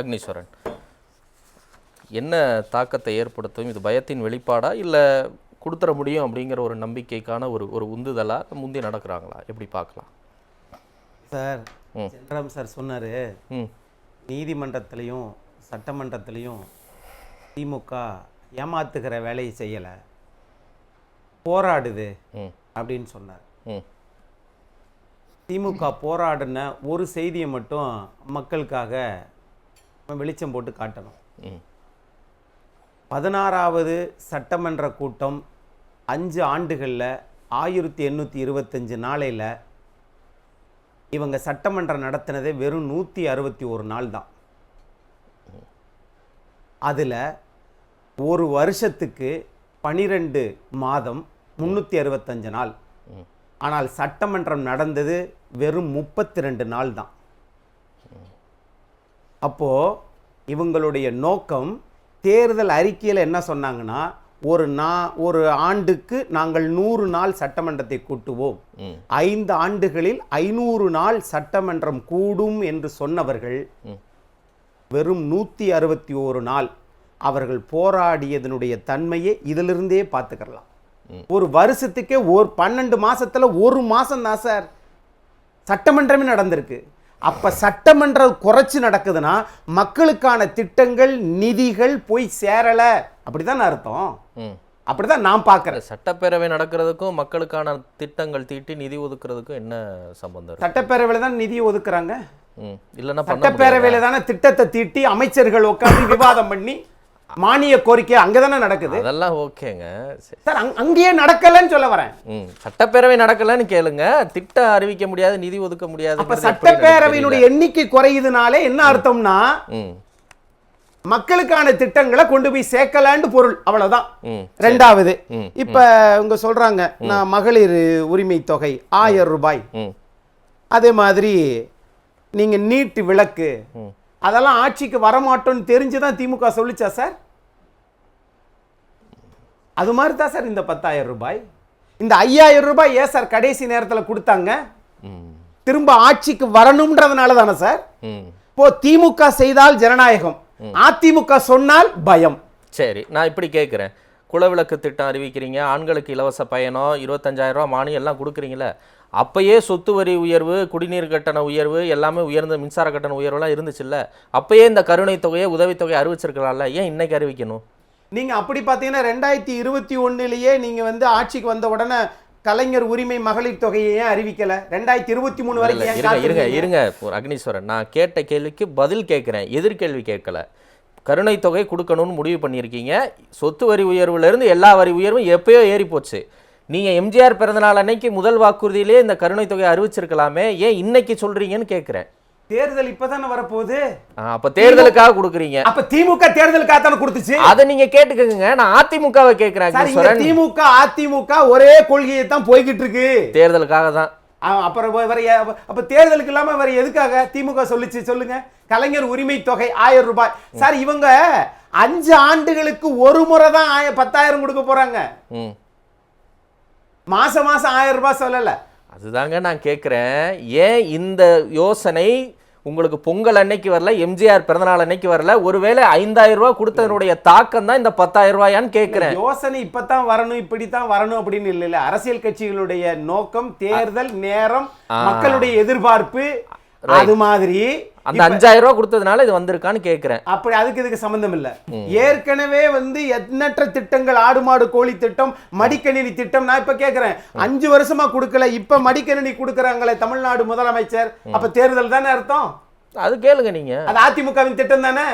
அக்னீஸ்வரன், என்ன தாக்கத்தை ஏற்படுத்தும்? இது பயத்தின் வெளிப்பாடா இல்லை கொடுத்துட முடியும் அப்படிங்கிற ஒரு நம்பிக்கைக்கான ஒரு உந்துதலா முந்தி நடக்கிறாங்களா? எப்படி பார்க்கலாம் சார்? சந்திரம் சார் சொன்னார், நீதிமன்றத்திலையும் சட்டமன்றத்திலையும் திமுக ஏமாத்துகிற வேலையை செய்யலை, போராடுது அப்படின்னு சொன்னார். திமுக போராடின ஒரு செய்தியை மட்டும் மக்களுக்காக வெளிச்சம் போட்டு காட்டணும். 16வது சட்டமன்ற கூட்டம் 5 ஆண்டுகளில் 1825 நாளையில் இவங்க சட்டமன்றம் நடத்தினதே வெறும் 161 நாள் தான். அதில் ஒரு வருஷத்துக்கு 12 மாதம் 365 நாள். ஆனால் சட்டமன்றம் நடந்தது வெறும் 32 நாள் தான். அப்போது இவங்களுடைய நோக்கம், தேர்தல் அறிக்கையில் என்ன சொன்னாங்கன்னா, ஒரு ஆண்டுக்கு நாங்கள் 100 நாள் சட்டமன்றத்தை கூட்டுவோம், 5 ஆண்டுகளில் 500 நாள் சட்டமன்றம் கூடும் என்று சொன்னவர்கள் வெறும் 161 நாள் அவர்கள் போராடியதனுடைய தன்மையை இதிலிருந்தே பார்த்துக்கலாம். ஒரு வருஷத்துக்கே 12 மாசத்துல 1 மாசம் தான் சார் சட்டமன்றமே நடந்திருக்கு. அப்ப சட்டமன்றம் குறைச்சு நடக்குதுன்னா மக்களுக்கான திட்டங்கள் நிதிகள் போய் சேரல, அப்படிதான் அர்த்தம். அப்படிதான் நான் பார்க்கிறேன். சட்டப்பேரவை நடக்கிறதுக்கும் மக்களுக்கான திட்டங்கள் தீட்டி நிதி ஒதுக்குறதுக்கும் என்ன சம்பந்தம்? சட்டப்பேரவையில தான் நிதி ஒதுக்குறாங்க. இல்லைன்னா சட்டப்பேரவையில தானே திட்டத்தை தீட்டி அமைச்சர்கள் உட்காந்து விவாதம் பண்ணி மானிய கோரிக்கை அங்கதானே நடக்குது. அதெல்லாம் ஓகேங்க சார், அங்கேயே நடக்கலன்னு சொல்ல வரேன். சட்டப்பேரவை நடக்கலன்னு கேளுங்க, திட்டம் அறிவிக்க முடியாது, நிதி ஒதுக்க முடியாது. அப்ப சட்டப்பேரவையினுடைய எண்ணிக்கை குறையுதுனாலே என்ன அர்த்தம்னா, மக்களுக்கான திட்டங்களை கொண்டு போய் சேர்க்கலான்னு பொருள், அவ்வளவுதான். ரெண்டாவது, இப்ப இவங்க சொல்றாங்க நான் மகளிர் உரிமை தொகை 1000 ரூபாய், அதே மாதிரி நீங்க நீட்டு விளக்கு, அதெல்லாம் ஆட்சிக்கு வரமாட்டோம்னு தெரிஞ்சுதான் திமுக சொல்லிச்சா சார்? அது மாதிரி தான் சார் இந்த 10,000 ரூபாய். இந்த 5,000 ரூபாய் ஏன் சார் கடைசி நேரத்தில் கொடுத்தாங்க? திரும்ப ஆட்சிக்கு வரணும்ன்றதுனால தானே சார். இப்போ திமுக செய்தால் ஜனநாயகம், அதிமுக சொன்னால் பயம். சரி, நான் இப்படி கேட்குறேன், குலவிளக்கு திட்டம் அறிவிக்கிறீங்க, ஆண்களுக்கு இலவச பயணம், 25,000 ரூபா மானியம் எல்லாம் கொடுக்குறீங்களே, அப்பயே சொத்து வரி உயர்வு, குடிநீர் கட்டண உயர்வு, எல்லாமே உயர்ந்த மின்சார கட்டண உயர்வுலாம் இருந்துச்சுல்ல, அப்பயே இந்த கருணை தொகையை உதவித்தொகை அறிவிச்சிருக்கலாம்ல, ஏன் இன்னைக்கு அறிவிக்கணும்? நீங்க அப்படி பார்த்தீங்கன்னா 2021 நீங்க ஆட்சிக்கு வந்த உடனே கலைஞர் உரிமை மகளிர் தொகையை ஏன் அறிவிக்கல? 2023 வரைக்கும் இருங்க அக்னீஸ்வரன், நான் கேட்ட கேள்விக்கு பதில் கேட்கிறேன், எதிர்கேள்வி கேட்கல. கருணை தொகை கொடுக்கணும்னு முடிவு பண்ணியிருக்கீங்க, சொத்து வரி உயர்வுலேருந்து எல்லா வரி உயர்வும் எப்பயோ ஏறி போச்சு. நீங்கள் எம்ஜிஆர் பிறந்தநாள் அன்னைக்கு முதல் வாக்குறுதியிலே இந்த கருணை தொகை அறிவிச்சிருக்கலாமே, ஏன் இன்னைக்கு சொல்றீங்கன்னு கேட்குறேன். தேர்தல் இப்பதானே வரப்போகுது, அப்ப தேர்தலுக்காக கொடுக்குறீங்க. அப்ப திமுக தேர்தலுக்காக தானே கொடுத்துச்சு, அதை நீங்க கேட்டுக்கங்க. நான் அதிமுகவை கேட்கிறேன். திமுக அதிமுக ஒரே கொள்கையை தான் போய்கிட்டு இருக்கு, தேர்தலுக்காக தான். அப்புறம் அப்ப தேர்தலுக்கு இல்லாம வேற எதுக்காக திமுக சொல்லுச்சு சொல்லுங்க? கலைஞர் உரிமை தொகை 1000 ரூபாய் சார். இவங்க 5 ஆண்டுகளுக்கு ஒரு முறை தான் 10,000 கொடுக்க போறாங்க, மாசம் 1000 ரூபாய் சொல்லல. அதுதாங்க நான் கேட்கிறேன், ஏன் இந்த யோசனை உங்களுக்கு பொங்கல் அன்னைக்கு வரல, எம்ஜிஆர் பிறந்தநாள் அன்னைக்கு வரல? ஒருவேளை 5,000 ரூபாய் கொடுத்ததனுடைய தாக்கம் தான் இந்த 10,000 ரூபாயான்னு கேட்கிறேன். யோசனை இப்பதான் வரணும், இப்படித்தான் வரணும் அப்படின்னு இல்ல. அரசியல் கட்சிகளுடைய நோக்கம் தேர்தல் நேரம், மக்களுடைய எதிர்பார்ப்பு, அது மாதிரி அந்த 5,000 ரூபாய் கொடுத்ததுனால இது வந்திருக்கான்னு கேட்கிறேன். அப்படி அதுக்கு இதுக்கு சம்பந்தம் இல்ல. ஏற்கனவே எண்ணற்ற திட்டங்கள், ஆடு மாடு கோழி திட்டம், மடிக்கணினி திட்டம், நான் இப்ப கேட்கிறேன் 5 வருஷமா கொடுக்கல, இப்ப மடிக்கணினி கொடுக்கறாங்களே தமிழ்நாடு முதலமைச்சர், அப்ப தேர்தல் தானே அர்த்தம்? அது கேளுங்க நீங்க, அது அதிமுகவின் திட்டம் தானே.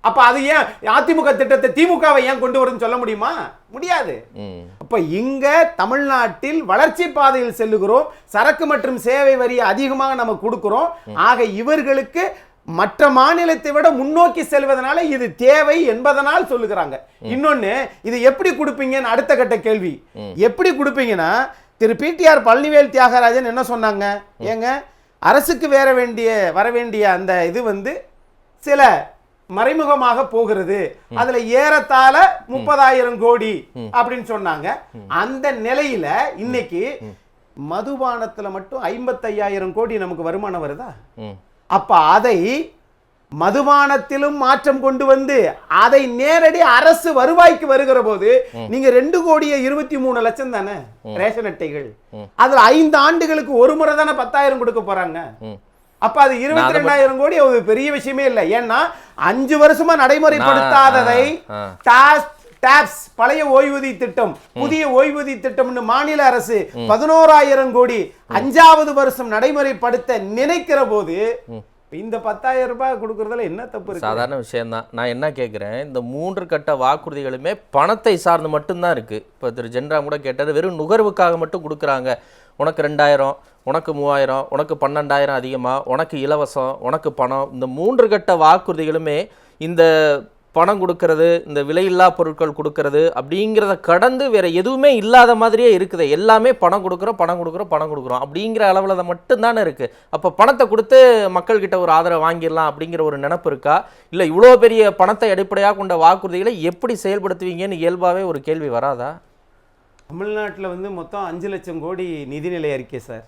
அப்ப அது ஏன் அதிமுக திட்டத்தை திமுகவை ஏன் கொண்டு வரும்னு சொல்ல முடியுமா? முடியாது. அப்ப இங்க தமிழ்நாட்டில் வளர்ச்சி பாதையில் செல்லுகிறோம், சரக்கு மற்றும் சேவை வரி அதிகமாக நம்ம கொடுக்கிறோம். ஆக இவர்களுக்கு மற்ற மாநிலத்தை விட முன்னோக்கி செல்வதனால இது தேவை என்பதனால் சொல்லுகிறாங்க. இன்னொன்னு, இது எப்படி கொடுப்பீங்கன்னு அடுத்த கட்ட கேள்வி. எப்படி கொடுப்பீங்கன்னா, திரு பிடிஆர் பழனிவேல் தியாகராஜன் என்ன சொன்னாங்க? ஏங்க அரசுக்கு வர வேண்டிய அந்த இது சில மறைமுகமாக போகிறது, அதுல ஏறத்தாழ 30,000 கோடி அப்படின்னு சொன்னாங்க. அந்த நிலையில இன்னைக்கு மதுபானத்துல மட்டும் 55,000 கோடி நமக்கு வருமானம் வருதா? அப்ப அதை மதுபானத்திலும் மாற்றம் கொண்டு வந்து அதை நேரடி அரசு வருவாய்க்கு வருகிற போது நீங்க 2,23,00,000 தானே ரேஷன் அட்டைகள். அதுல 5 ஆண்டுகளுக்கு ஒரு முறை தானே 10,000 கொடுக்க போறாங்க. அப்ப அது 22,000 கோடி ஒரு பெரிய விஷயமே இல்லை. ஏன்னா 5 வருஷமா நடைமுறைப்படுத்தாததை டாப்ஸ் பழைய ஓய்வூதிய திட்டம், புதிய ஓய்வூதிய திட்டம்னு மாநில அரசு 11,000 கோடி 5வது வருஷம் நடைமுறைப்படுத்த நினைக்கிற போது இந்த 10,000 ரூபாய் கொடுக்கறதுல என்ன தப்பு இருக்கு? சாதாரண விஷயம் தான். நான் என்ன கேட்குறேன், இந்த 3 கட்ட வாக்குறுதிகளுமே பணத்தை சார்ந்து மட்டும்தான் இருக்கு. இப்போ திரு ஜென்ராம் கூட கேட்டார், வெறும் நுகர்வுக்காக மட்டும் கொடுக்குறாங்க. உனக்கு 2,000, உனக்கு 3,000, உனக்கு 12,000 அதிகமாக, உனக்கு இலவசம், உனக்கு பணம். இந்த 3 கட்ட வாக்குறுதிகளுமே இந்த பணம் கொடுக்கறது, இந்த விலையில்லா பொருட்கள் கொடுக்கறது அப்படிங்கிறத கடந்து வேற எதுவுமே இல்லாத மாதிரியே இருக்குது. எல்லாமே பணம் கொடுக்குறோம் அப்படிங்கிற அளவில் அதை மட்டும்தானே இருக்கு. அப்போ பணத்தை கொடுத்து மக்கள்கிட்ட ஒரு ஆதரவை வாங்கிடலாம் அப்படிங்கிற ஒரு நினைப்பு இருக்கா? இல்லை இவ்வளோ பெரிய பணத்தை அடிப்படையாக கொண்ட வாக்குறுதிகளை எப்படி செயல்படுத்துவீங்கன்னு இயல்பாகவே ஒரு கேள்வி வராதா? தமிழ்நாட்டில் வந்து மொத்தம் 5 லட்சம் கோடி நிதிநிலை அறிக்கை சார்.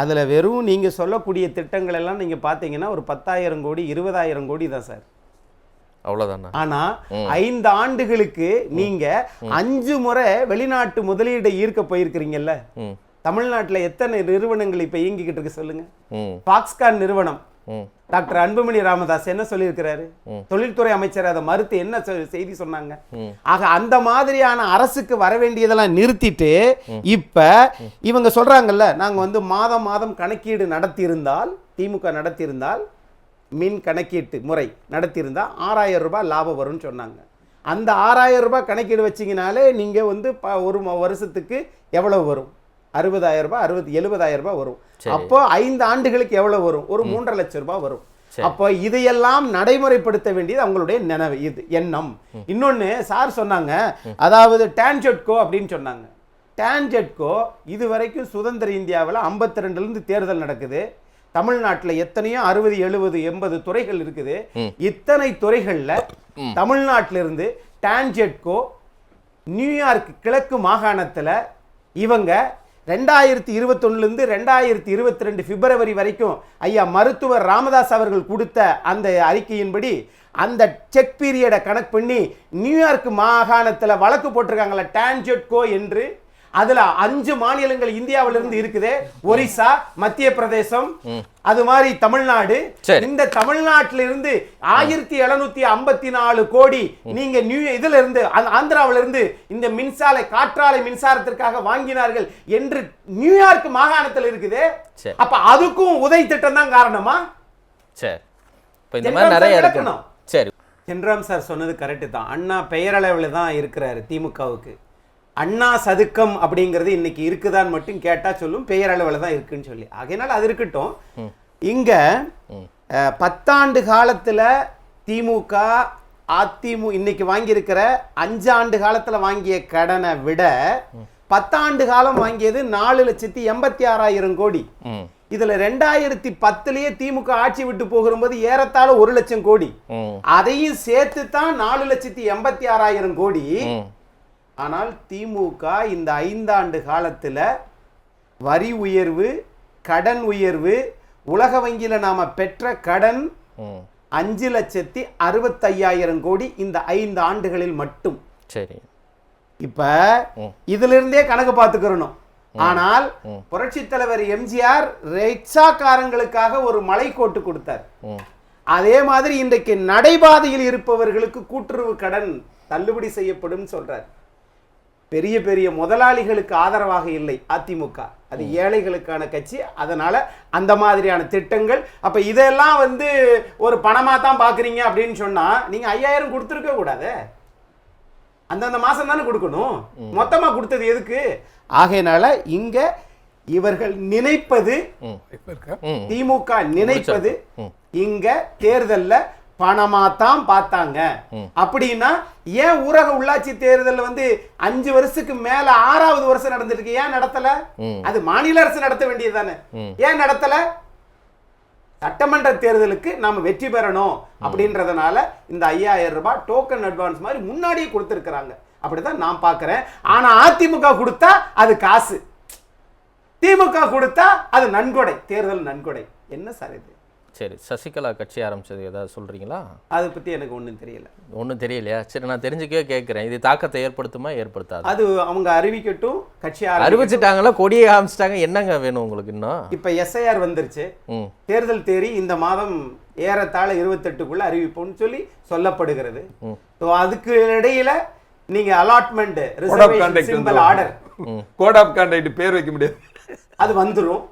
அதில் வெறும் நீங்கள் சொல்லக்கூடிய திட்டங்கள் எல்லாம் நீங்கள் பார்த்தீங்கன்னா ஒரு 10,000 கோடி 20,000 கோடி தான் சார். அவ்வளவுதானா? ஆனா 5 ஆண்டுகளுக்கு நீங்க 5 முறை வெளிநாட்டு முதலீடை ஈர்க்க போயிருக்கிறீங்கல்ல. தமிழ்நாட்டுல எத்தனை நிறுவனங்கள் இப்ப இயங்கிக்கிட்டு இருக்கு சொல்லுங்க. பாக்ஸ்கான் நிறுவனம் டாக்டர் அன்புமணி ராமதாஸ் என்ன சொல்லியிருக்கிறாரு? தொழில்துறை அமைச்சர் அதை மறுத்து என்ன செய்தி சொன்னாங்க? ஆக அந்த மாதிரியான அரசுக்கு வர வேண்டியதெல்லாம் நிறுத்திட்டு இப்ப இவங்க சொல்றாங்கல்ல, நாங்க வந்து மாதம் மாதம் கணக்கீடு நடத்தியிருந்தால், திமுக நடத்தியிருந்தால், மின் கணக்கீட்டு முறை நடத்தியிருந்தா 6,000 ரூபாய் லாபம் வரும்னு சொன்னாங்க. அந்த 6,000 ரூபாய் கணக்கீடு வச்சிங்கனாலே நீங்க வந்து ஒரு வருஷத்துக்கு எவ்வளவு வரும்? 60,000 ரூபாய், 70,000 ரூபாய் வரும். அப்போ 5 ஆண்டுகளுக்கு எவ்வளவு வரும்? ஒரு 3,50,000 லட்சம் ரூபாய் வரும். அப்போ இதையெல்லாம் நடைமுறைப்படுத்த வேண்டியது அவங்களுடைய நினைவு, இது எண்ணம். இன்னொன்னு சார் சொன்னாங்க, அதாவது டான்ஜெட்கோ அப்படின்னு சொன்னாங்க. டான்ஜெட்கோ இது வரைக்கும் சுதந்திர இந்தியாவில் 52லேருந்து தேர்தல் நடக்குது. தமிழ்நாட்டில் எத்தனையோ 60, 70, 80 துறைகள் இருக்குது. இத்தனை துறைகள்ல தமிழ்நாட்டிலிருந்து டான்ஜெட்கோ நியூயார்க் கிழக்கு மாகாணத்துல இவங்க 2021 2022 பிப்ரவரி வரைக்கும் ஐயா மருத்துவர் ராமதாஸ் அவர்கள் கொடுத்த அந்த அறிக்கையின்படி அந்த செக் பீரியடை கணக்கு பண்ணி நியூயார்க் மாகாணத்துல வழக்கு போட்டிருக்காங்களா டான்ஜெட்கோ என்று. அதுல 5 மாநிலங்கள் இந்தியாவிலிருந்து இருக்குது. ஒரிசா, மத்திய பிரதேசம், அது மாதிரி தமிழ்நாடு. இந்த தமிழ்நாட்டிலிருந்து 1754 கோடி நீங்க இதுல இருந்து ஆந்திராவில இருந்து இந்த மின்சாலை காற்றாலை மின்சாரத்திற்காக வாங்கினார்கள் என்று நியூயார்க் மாகாணத்தில் இருக்குது. அப்ப அதுக்கும் உதய் திட்டம் தான் காரணமா? சரி, ஜென்ராம் சார் சொன்னது கரெக்ட் தான். அண்ணா பெயரளவில் தான் இருக்கிறாரு திமுகவுக்கு. அண்ணா சதுக்கம் அப்படிங்கிறது இன்னைக்கு இருக்குதான்னு மட்டும் கேட்டா சொல்லும், பெயரளவில் தான் இருக்குன்னு சொல்லி. ஆகையினால அது இருக்கட்டும். இங்க 10 ஆண்டு காலத்துல திமுக அதிமுக இன்னைக்கு வாங்கியிருக்கிற 5 ஆண்டு காலத்துல வாங்கிய கடனை விட 10 ஆண்டு காலம் வாங்கியது 4,86,000 கோடி. இதுல 2010லயே திமுக ஆட்சி விட்டு போகும்போது ஏறத்தாழ 1 லட்சம் கோடி. அதையும் சேர்த்து தான் 4,86,000 கோடி. ஆனால் திமுக இந்த 5 ஆண்டு காலத்துல வரி உயர்வு, கடன் உயர்வு, உலக வங்கியில நாம பெற்ற கடன் 5,65,000 கோடி இந்த 5 ஆண்டுகளில் மட்டும். சரி, இப்ப இதுல இருந்தே கணக்கு பார்த்துக்கிறோம். ஆனால் புரட்சி தலைவர் எம்ஜிஆர் ரிக்ஷாக்காரங்களுக்காக ஒரு மலைக்கோட்டு கொடுத்தார். அதே மாதிரி இன்றைக்கு நடைபாதையில் இருப்பவர்களுக்கு கூட்டுறவு கடன் தள்ளுபடி செய்யப்படும் சொல்றார். பெரிய பெரிய முதலாளிகளுக்கு ஆதரவாக இல்லை அதிமுக, அது ஏழைகளுக்கான கட்சி. அதனால அந்த மாதிரியான திட்டங்கள். அப்ப இதெல்லாம் வந்து ஒரு பணமா தான் பாக்குறீங்க அப்படின்னு சொன்னா நீங்க 5,000 கொடுத்துருக்க கூடாது. அந்தந்த மாசம் தானே கொடுக்கணும், மொத்தமா கொடுத்தது எதுக்கு? ஆகையினால இங்க இவர்கள் நினைப்பது, திமுக நினைப்பது இங்க தேர்தல்ல பணமா தான் பார்த்தாங்க. அப்படின்னா ஏன் ஊரக உள்ளாட்சி தேர்தல் வந்து 5 வருஷத்துக்கு மேல 6வது வருஷம் நடந்துருக்கு, ஏன் நடத்தல? அது மாநில அரசு நடத்த வேண்டியதுதானே, ஏன் நடத்தல? சட்டமன்ற தேர்தலுக்கு நாம வெற்றி பெறணும் அப்படின்றதுனால இந்த 5,000 ரூபாய் டோக்கன் அட்வான்ஸ் மாதிரி முன்னாடியே கொடுத்திருக்கிறாங்க. அப்படிதான் நான் பார்க்கிறேன். ஆனா அதிமுக கொடுத்தா அது காசு, திமுக கொடுத்தா அது நன்கொடை, தேர்தல் நன்கொடை. என்ன சார் இது? சரி, சசிகலா கட்சி ஆரம்பிச்சது ஏதாவது சொல்றீங்களா? அதை பத்தி எனக்கு ஒண்ணும் தெரியல. ஒன்றும் தெரியலையா? சரி, நான் தெரிஞ்சுக்கவே கேட்குறேன். இது தாக்கத்தை ஏற்படுத்துமா ஏற்படுத்தாது? அது அவங்க அறிவிக்கட்டும், கட்சி அறிவிச்சிட்டாங்களா, கொடியை காமிச்சிட்டாங்க, என்னங்க வேணும் உங்களுக்கு இன்னும்? இப்ப எஸ்ஐஆர் வந்துருச்சு, தேர்தல் தேதி இந்த மாதம் ஏறத்தாழ 28க்குள்ள அறிவிப்போம்னு சொல்லி சொல்லப்படுகிறது. அதுக்கு இடையில நீங்க allotment symbol order, code of conduct பேர் வைக்க முடியாது, அது வந்துரும்.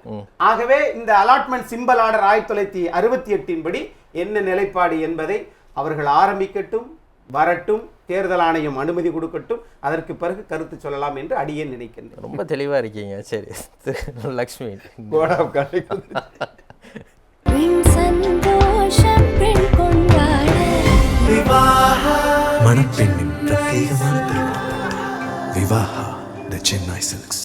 ஆகவே இந்த அலாட்மெண்ட் சிம்பல் ஆர்டர் 1968 படி என்ன நிலைப்பாடு என்பதை அவர்கள் ஆரம்பிக்கட்டும், வரட்டும், தேர்தல் ஆணையம் அனுமதி கொடுக்கட்டும், அதற்கு பிறகு கருத்து சொல்லலாம் என்று அடியேன் நினைக்கின்றேன். ரொம்ப தெளிவா இருக்கீங்க. சரி லக்ஷ்மி, கோட் ஆஃப் கான்டக்ட் மணப்பெண்ணின் பிரத்யேகமான திருமணம் விவாஹா தி சென்னை சில்க்ஸ்.